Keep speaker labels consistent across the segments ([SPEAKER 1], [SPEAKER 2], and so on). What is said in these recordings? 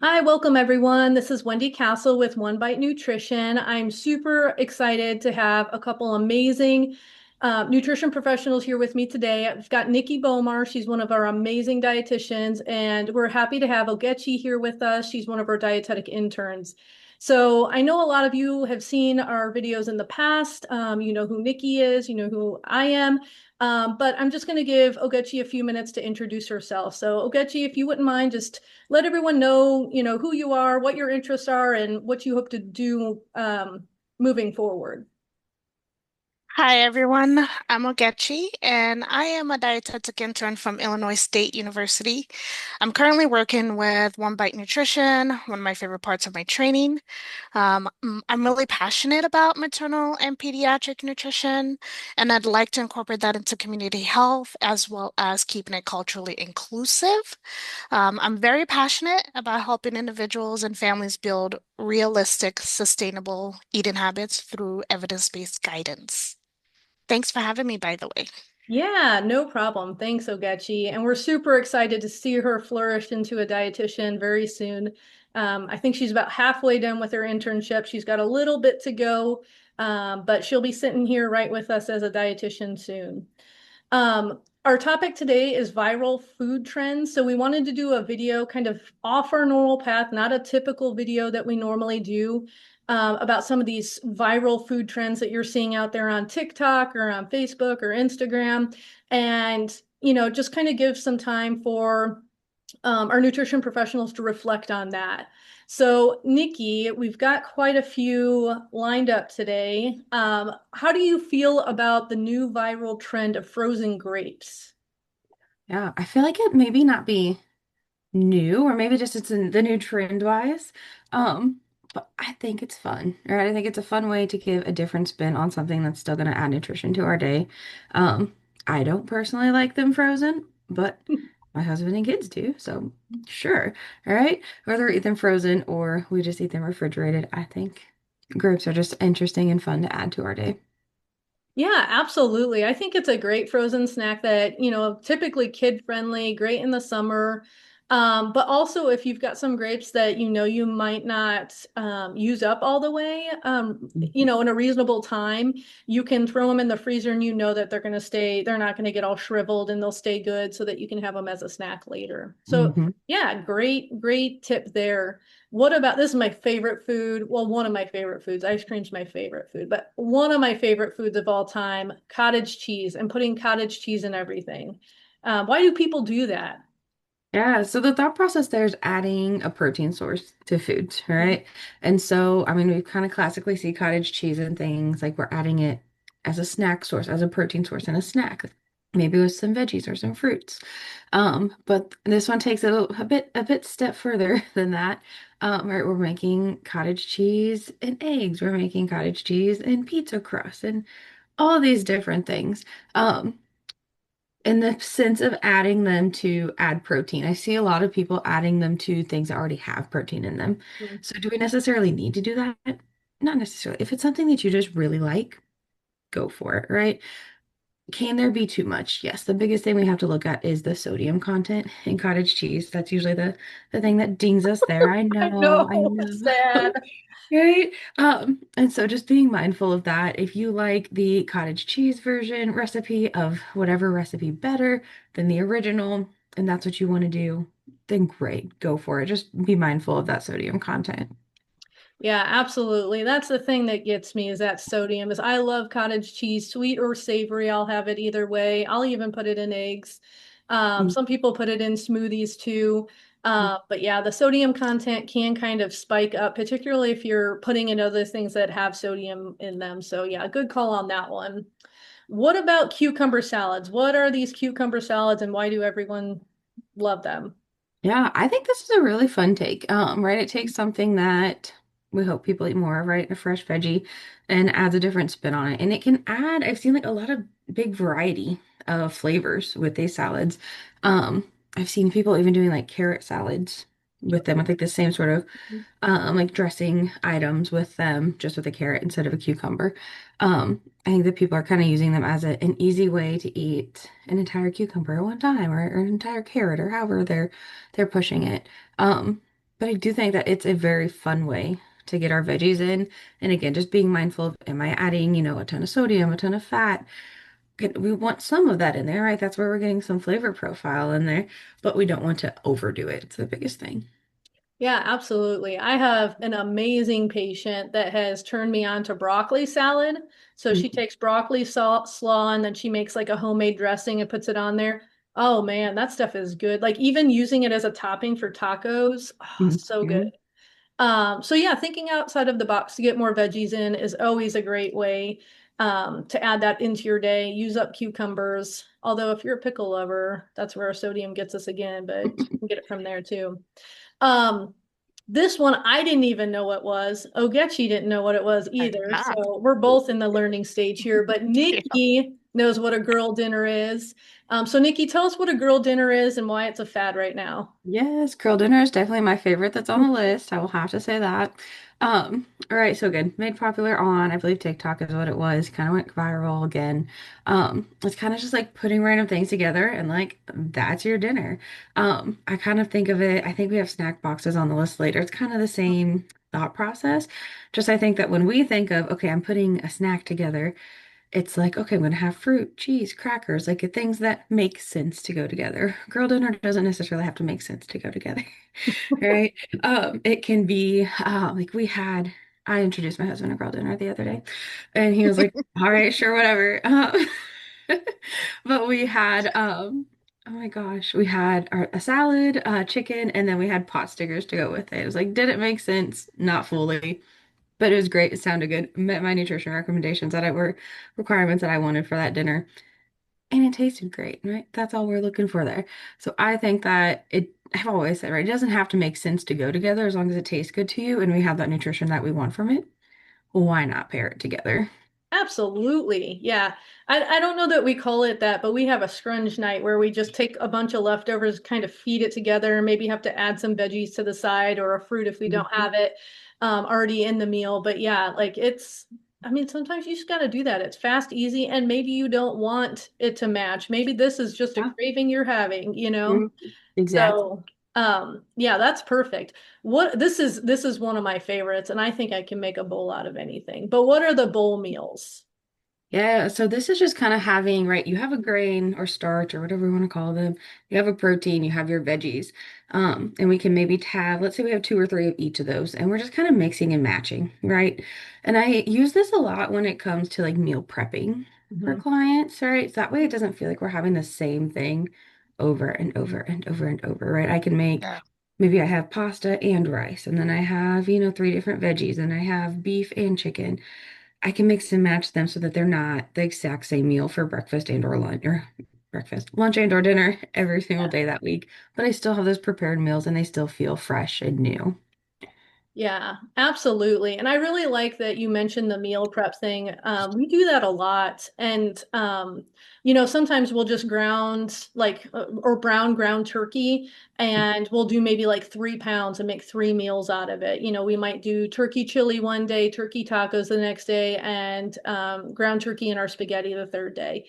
[SPEAKER 1] Hi, welcome everyone. This is Wendy Castle with One Bite Nutrition. I'm super excited to have a couple amazing nutrition professionals here with me today. I've got Nikki Bomar. She's one of our amazing dietitians, and we're happy to have Ogechi here with us. She's one of our dietetic interns. So I know a lot of you have seen our videos in the past. You know who Nikki is, you know who I am. But I'm just going to give Ogechi a few minutes to introduce herself. So Ogechi, if you wouldn't mind, just let everyone know, who you are, what your interests are, and what you hope to do moving forward.
[SPEAKER 2] Hi everyone, I'm Ogechi and I am a dietetic intern from Illinois State University. I'm currently working with One Bite Nutrition, one of my favorite parts of my training. I'm really passionate about maternal and pediatric nutrition, and I'd like to incorporate that into community health as well as keeping it culturally inclusive. I'm very passionate about helping individuals and families build realistic, sustainable eating habits through evidence-based guidance. Thanks for having me, by the way.
[SPEAKER 1] Yeah, no problem. Thanks, Ogechi. And we're super excited to see her flourish into a dietitian very soon. I think she's about halfway done with her internship. She's got a little bit to go, but she'll be sitting here right with us as a dietitian soon. Our topic today is viral food trends. So we wanted to do a video kind of off our normal path, not a typical video that we normally do, about some of these viral food trends that you're seeing out there on TikTok or on Facebook or Instagram. And, just kind of give some time for our nutrition professionals to reflect on that. So, Nikki, we've got quite a few lined up today. How do you feel about the new viral trend of frozen grapes?
[SPEAKER 3] Yeah, I feel like it maybe not be new, or maybe just it's in the new trend wise. But I think it's fun, right? I think it's a fun way to give a different spin on something that's still going to add nutrition to our day. Um, I don't personally like them frozen, but my husband and kids do, so sure. All right. Whether we eat them frozen or we just eat them refrigerated, I think grapes are just interesting and fun to add to our day.
[SPEAKER 1] Yeah, absolutely. I think it's a great frozen snack that, typically kid friendly, great in the summer. But also if you've got some grapes that you might not use up all the way, in a reasonable time, you can throw them in the freezer and you know that they're not going to get all shriveled and they'll stay good so that you can have them as a snack later. So
[SPEAKER 3] Mm-hmm.
[SPEAKER 1] yeah, great tip there. What about this is my favorite food? Well, one of my favorite foods. Ice cream's my favorite food, but one of my favorite foods of all time, cottage cheese and putting cottage cheese in everything. Why do people do that?
[SPEAKER 3] Yeah, so the thought process there is adding a protein source to foods, right? And so, I mean, we kind of classically see cottage cheese and things like we're adding it as a snack source, as a protein source in a snack, maybe with some veggies or some fruits. But this one takes it a bit step further than that. Right, we're making cottage cheese and eggs. We're making cottage cheese and pizza crust and all these different things. In the sense of adding them to add protein. I see a lot of people adding them to things that already have protein in them. So do we necessarily need to do that? Not necessarily. If it's something that you just really like, go for it, right? Can there be too much? Yes. The biggest thing we have to look at is the sodium content in cottage cheese. That's usually the thing that dings us there.
[SPEAKER 1] I
[SPEAKER 3] I
[SPEAKER 1] know, it's
[SPEAKER 3] know.
[SPEAKER 1] sad.
[SPEAKER 3] Right? And so just being mindful of that. If you like the cottage cheese version recipe of whatever recipe better than the original, and that's what you want to do, then great, go for it. Just be mindful of that sodium content.
[SPEAKER 1] Yeah, absolutely. That's the thing that gets me is that sodium is I love cottage cheese, sweet or savory. I'll have it either way. I'll even put it in eggs. Some people put it in smoothies too. But yeah, the sodium content can kind of spike up, particularly if you're putting in other things that have sodium in them. So yeah, good call on that one. What about cucumber salads? What are these cucumber salads and why do everyone love them?
[SPEAKER 3] Yeah, I think this is a really fun take. Right? It takes something that we hope people eat more of, right? A fresh veggie, and adds a different spin on it. And it can add, I've seen like a lot of big variety of flavors with these salads. I've seen people even doing like carrot salads with them with like the same sort of like dressing items with them, just with a carrot instead of a cucumber. I think that people are kind of using them as an easy way to eat an entire cucumber at one time, or an entire carrot, or however they're pushing it. Um, But I do think that it's a very fun way to get our veggies in. And again, just being mindful of, am I adding, a ton of sodium, a ton of fat? We want some of that in there, right? That's where we're getting some flavor profile in there, but we don't want to overdo it. It's the biggest thing.
[SPEAKER 1] Yeah, absolutely. I have an amazing patient that has turned me on to broccoli salad. So she
[SPEAKER 3] Mhm.
[SPEAKER 1] takes broccoli slaw and then she makes like a homemade dressing and puts it on there. Oh man, that stuff is good. Like even using it as a topping for tacos, oh, so good.
[SPEAKER 3] Mhm.
[SPEAKER 1] So yeah, thinking outside of the box to get more veggies in is always a great way to add that into your day. Use up cucumbers. Although if you're a pickle lover, that's where our sodium gets us again, but you can get it from there too. Um, this one I didn't even know what was. Ogechi didn't know what it was
[SPEAKER 2] I did
[SPEAKER 1] either.
[SPEAKER 2] not.
[SPEAKER 1] So we're both in the learning stage here, but
[SPEAKER 2] Yeah.
[SPEAKER 1] Nikki knows what a girl dinner is. So Nikki, tell us what a girl dinner is and why it's a fad right now.
[SPEAKER 3] Yes, curl dinner is definitely my favorite that's on the list. I will have to say that. All right, so good. Made popular on, I believe TikTok is what it was. Kind of went viral again. It's kind of just like putting random things together and like that's your dinner. I kind of think of it, I think we have snack boxes on the list later. It's kind of the same thought process. Just I think that when we think of, okay, I'm putting a snack together, it's like, okay, I'm gonna have fruit, cheese, crackers, like things that make sense to go together. Girl dinner doesn't necessarily have to make sense to go together, right? It can be like I introduced my husband to girl dinner the other day, and he was like, "All right, sure, whatever." But we had, oh my gosh, we had a salad, chicken, and then we had pot stickers to go with it. It was like, did it make sense? Not fully. But it was great. It sounded good. Met my nutrition recommendations that I were requirements that I wanted for that dinner. And it tasted great, right? That's all we're looking for there. So I think that I've always said, right? It doesn't have to make sense to go together as long as it tastes good to you and we have that nutrition that we want from it. Why not pair it together?
[SPEAKER 1] Absolutely. Yeah. I don't know that we call it that, but we have a scrunch night where we just take a bunch of leftovers, kind of feed it together, maybe have to add some veggies to the side or a fruit if we don't
[SPEAKER 3] Mhm.
[SPEAKER 1] have it already in the meal. But yeah, like I mean, sometimes you just got to do that. It's fast, easy, and maybe you don't want it to match. Maybe this is just a
[SPEAKER 3] Yeah.
[SPEAKER 1] craving you're having, you know?
[SPEAKER 3] Mhm. Exactly.
[SPEAKER 1] So, yeah, that's perfect. This is one of my favorites, and I think I can make a bowl out of anything. But what are the bowl meals?
[SPEAKER 3] Yeah, so this is just kind of having, right, you have a grain or starch or whatever you want to call them. You have a protein, you have your veggies. And we can maybe have, let's say we have two or three of each of those, and we're just kind of mixing and matching, right? And I use this a lot when it comes to like meal prepping for
[SPEAKER 1] Mhm.
[SPEAKER 3] clients, right? So that way it doesn't feel like we're having the same thing over and over and over and over, right? I can make,
[SPEAKER 2] Yeah.
[SPEAKER 3] maybe I have pasta and rice, and then I have, three different veggies, and I have beef and chicken. I can mix and match them so that they're not the exact same meal for breakfast and or lunch and or dinner every single day that week. But I still have those prepared meals and they still feel fresh and new.
[SPEAKER 1] Yeah, absolutely. And I really like that you mentioned the meal prep thing. We do that a lot. And, sometimes we'll just ground like, or brown ground turkey, and we'll do maybe like 3 pounds and make 3 meals out of it. We might do turkey chili one day, turkey tacos the next day, and ground turkey in our spaghetti the third day.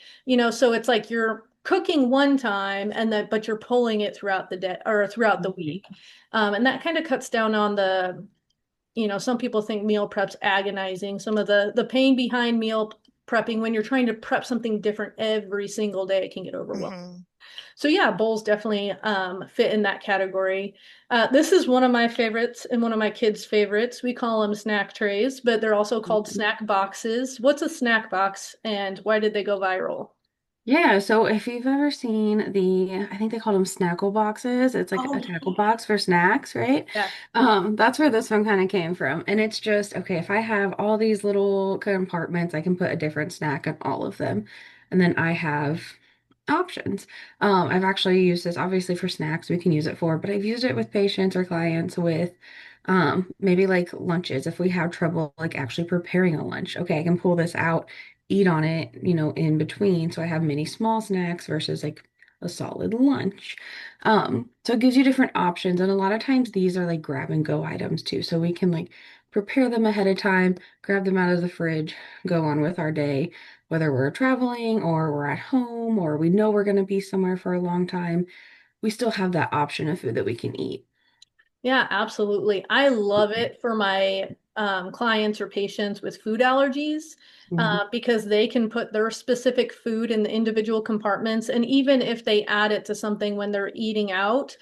[SPEAKER 1] So it's like you're cooking one time and then, but you're pulling it throughout the day or throughout the
[SPEAKER 3] Mhm.
[SPEAKER 1] week. And that kind of cuts down on some people think meal prep's agonizing. Some of the pain behind meal prepping when you're trying to prep something different every single day, it can get overwhelming.
[SPEAKER 2] Hmm.
[SPEAKER 1] So yeah, bowls definitely fit in that category. This is one of my favorites and one of my kids' favorites. We call them snack trays, but they're also called snack boxes. What's a snack box and why did they go viral?
[SPEAKER 3] Yeah, so if you've ever seen I think they call them snackle boxes. It's like
[SPEAKER 1] Oh,
[SPEAKER 3] a tackle box for snacks, right?
[SPEAKER 1] yeah.
[SPEAKER 3] That's where this one kind of came from. And it's just, okay, if I have all these little compartments, I can put a different snack in all of them. And then I have options. I've actually used this obviously for snacks, we can use it for, but I've used it with patients or clients with maybe like lunches if we have trouble like actually preparing a lunch. Okay, I can pull this out, eat on it, in between. So I have many small snacks versus like a solid lunch. So it gives you different options. And a lot of times these are like grab and go items too. So we can like prepare them ahead of time, grab them out of the fridge, go on with our day, whether we're traveling or we're at home or we know we're going to be somewhere for a long time. We still have that option of food that we can eat.
[SPEAKER 1] Yeah, absolutely. I love it for my clients or patients with food allergies
[SPEAKER 3] Mhm.
[SPEAKER 1] because they can put their specific food in the individual compartments. And even if they add it to something when they're eating out,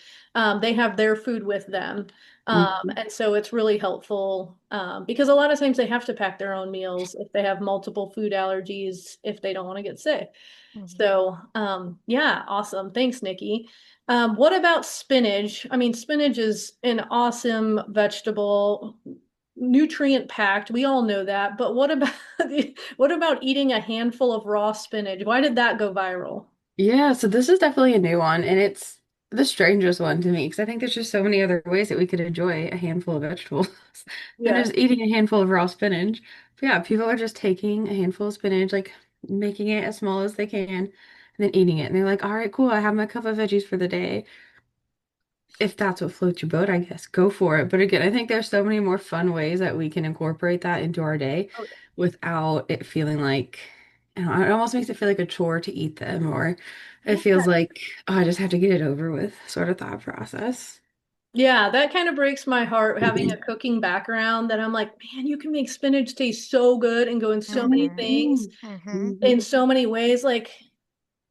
[SPEAKER 1] they have their food with them.
[SPEAKER 3] Mhm.
[SPEAKER 1] And so it's really helpful because a lot of times they have to pack their own meals if they have multiple food allergies, if they don't want to get sick.
[SPEAKER 2] Mhm.
[SPEAKER 1] So, yeah, awesome. Thanks, Nikki. What about spinach? I mean, spinach is an awesome vegetable, nutrient packed. We all know that. But what about what about eating a handful of raw spinach? Why did that go viral?
[SPEAKER 3] Yeah, so this is definitely a new one, and it's the strangest one to me because I think there's just so many other ways that we could enjoy a handful of vegetables than
[SPEAKER 1] Yeah.
[SPEAKER 3] just eating a handful of raw spinach. But yeah, people are just taking a handful of spinach, like making it as small as they can, and then eating it. And they're like, all right, cool, I have my cup of veggies for the day. If that's what floats your boat, I guess go for it. But again, I think there's so many more fun ways that we can incorporate that into our day
[SPEAKER 1] Oh,
[SPEAKER 3] without it feeling like, I don't know, it almost makes it feel like a chore to eat them, or it
[SPEAKER 1] yeah.
[SPEAKER 3] feels like, oh, I just have to get it over with sort of thought process.
[SPEAKER 1] Yeah, that kind of breaks my heart having a cooking background that I'm like, man, you can make spinach taste so good and go in so many
[SPEAKER 2] Mhm.
[SPEAKER 1] things
[SPEAKER 3] Mhm.
[SPEAKER 1] in
[SPEAKER 3] Mhm.
[SPEAKER 1] so many ways. Like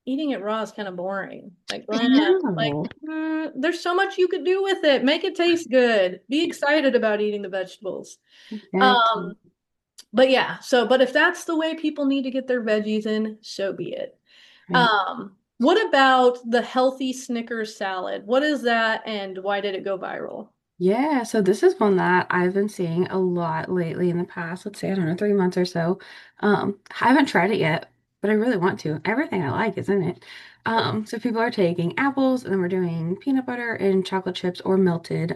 [SPEAKER 1] eating it raw is kind of boring. Like
[SPEAKER 3] I
[SPEAKER 1] bland. Like
[SPEAKER 3] know.
[SPEAKER 1] there's so much you could do with it. Make it taste good. Be excited about eating the vegetables. Um,
[SPEAKER 3] Exactly.
[SPEAKER 1] but yeah, so but if that's the way people need to get their veggies in, so be it.
[SPEAKER 3] Right.
[SPEAKER 1] What about the healthy Snickers salad? What is that and why did it go viral?
[SPEAKER 3] Yeah, so this is one that I've been seeing a lot lately in the past, let's say, I don't know, 3 months or so. I haven't tried it yet, but I really want to. Everything I like is in it. So people are taking apples and then we're doing peanut butter and chocolate chips or melted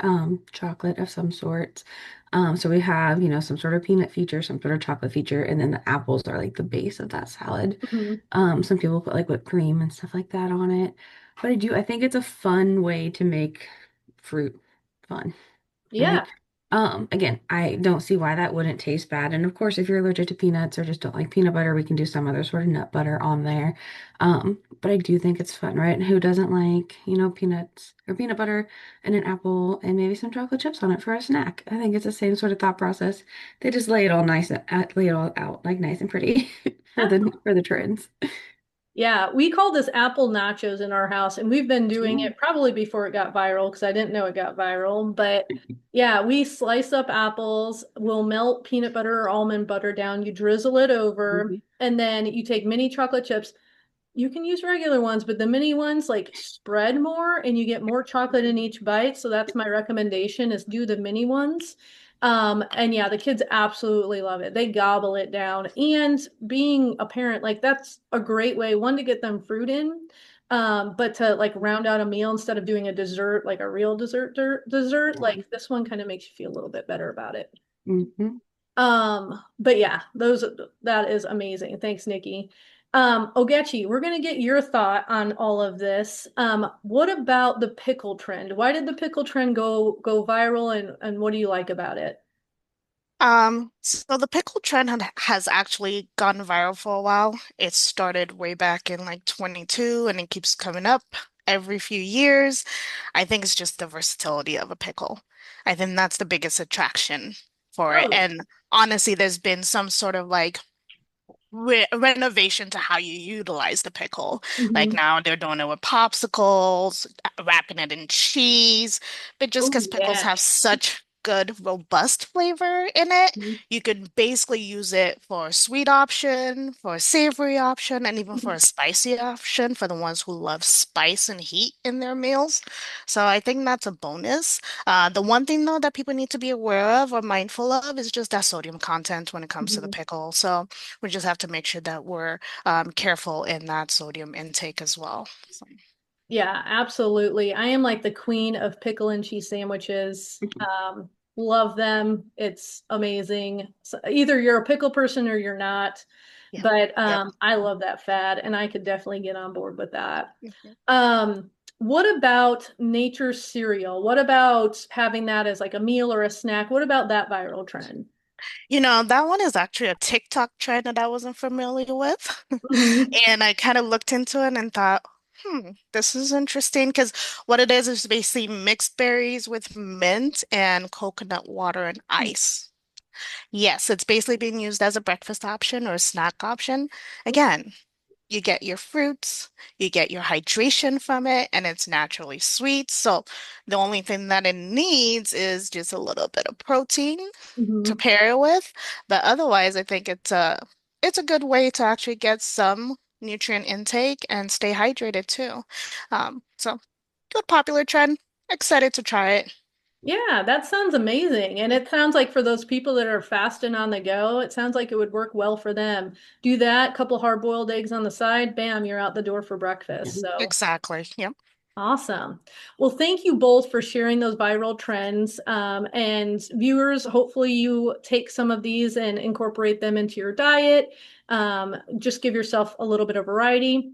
[SPEAKER 3] chocolate of some sort. So we have, some sort of peanut feature, some sort of chocolate feature, and then the apples are like the base of that salad.
[SPEAKER 1] Mhm.
[SPEAKER 3] Some people put like whipped cream and stuff like that on it. But I think it's a fun way to make fruit fun, right?
[SPEAKER 1] Yeah.
[SPEAKER 3] Again, I don't see why that wouldn't taste bad. And of course, if you're allergic to peanuts or just don't like peanut butter, we can do some other sort of nut butter on there. But I do think it's fun, right? And who doesn't like, peanuts or peanut butter and an apple and maybe some chocolate chips on it for a snack? I think it's the same sort of thought process. They just lay it all nice, lay it all out like nice and pretty for the trends.
[SPEAKER 1] Yeah, we call this apple nachos in our house, and we've been doing
[SPEAKER 3] Mm.
[SPEAKER 1] it probably before it got viral because I didn't know it got viral. But yeah, we slice up apples, we'll melt peanut butter or almond butter down, you drizzle it over,
[SPEAKER 3] Mhm.
[SPEAKER 1] and then you take mini chocolate chips. You can use regular ones, but the mini ones like spread more and you get more chocolate in each bite. So that's my recommendation is do the mini ones. And yeah, the kids absolutely love it. They gobble it down. And being a parent, like that's a great way, one, to get them fruit in, but to like round out a meal instead of doing a dessert, like a real dessert, like this one kind of makes you feel a little bit better about it.
[SPEAKER 3] Mhm.
[SPEAKER 1] But yeah, that is amazing. Thanks, Nikki. Ogechi, we're gonna get your thought on all of this. What about the pickle trend? Why did the pickle trend go viral and what do you like about it?
[SPEAKER 2] So the pickle trend has actually gone viral for a while. It started way back in like 22 and it keeps coming up every few years. I think it's just the versatility of a pickle. I think that's the biggest attraction for it.
[SPEAKER 1] Oh,
[SPEAKER 2] And honestly, there's been some sort of like renovation to how you utilize the pickle. Like
[SPEAKER 1] mhm.
[SPEAKER 2] now they're doing it with popsicles, wrapping it in cheese. But just
[SPEAKER 1] Oh
[SPEAKER 2] because pickles
[SPEAKER 1] yeah.
[SPEAKER 2] have such good, robust flavor in it,
[SPEAKER 1] Mhm.
[SPEAKER 2] you can basically use it for a sweet option, for a savory option, and even for a spicy option for the ones who love spice and heat in their meals. So I think that's a bonus. The one thing though that people need to be aware of or mindful of is just that sodium content when it comes to the
[SPEAKER 1] Mhm.
[SPEAKER 2] pickle. So we just have to make sure that we're careful in that sodium intake as well. So,
[SPEAKER 1] Yeah, absolutely. I am like the queen of pickle and cheese sandwiches. Love them. It's amazing. So either you're a pickle person or you're not.
[SPEAKER 2] yeah.
[SPEAKER 1] But
[SPEAKER 2] Yep.
[SPEAKER 1] I love that fad and I could definitely get on board with that.
[SPEAKER 2] Mhm.
[SPEAKER 1] What about nature cereal? What about having that as like a meal or a snack? What about that viral trend?
[SPEAKER 2] That one is actually a TikTok trend that I wasn't familiar with.
[SPEAKER 1] Mhm.
[SPEAKER 2] And I kind of looked into it and thought, This is interesting because what it is basically mixed berries with mint and coconut water and ice. Yes, it's basically being used as a breakfast option or a snack option. Again, you get your fruits, you get your hydration from it, and it's naturally sweet. So the only thing that it needs is just a little bit of protein to
[SPEAKER 1] Mhm.
[SPEAKER 2] pair it with. But otherwise, I think it's a good way to actually get some nutrient intake and stay hydrated too. So good popular trend. Excited to try it.
[SPEAKER 1] Yeah, that sounds amazing. And it sounds like for those people that are fasting on the go, it sounds like it would work well for them. Do that, couple hard-boiled eggs on the side, bam, you're out the door for breakfast. So
[SPEAKER 2] Exactly. Yep.
[SPEAKER 1] awesome. Well, thank you both for sharing those viral trends. And viewers, hopefully you take some of these and incorporate them into your diet. Just give yourself a little bit of variety.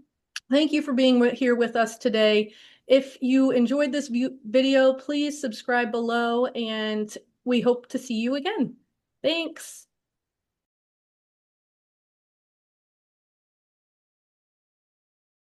[SPEAKER 1] Thank you for being here with us today. If you enjoyed this video, please subscribe below and we hope to see you again. Thanks.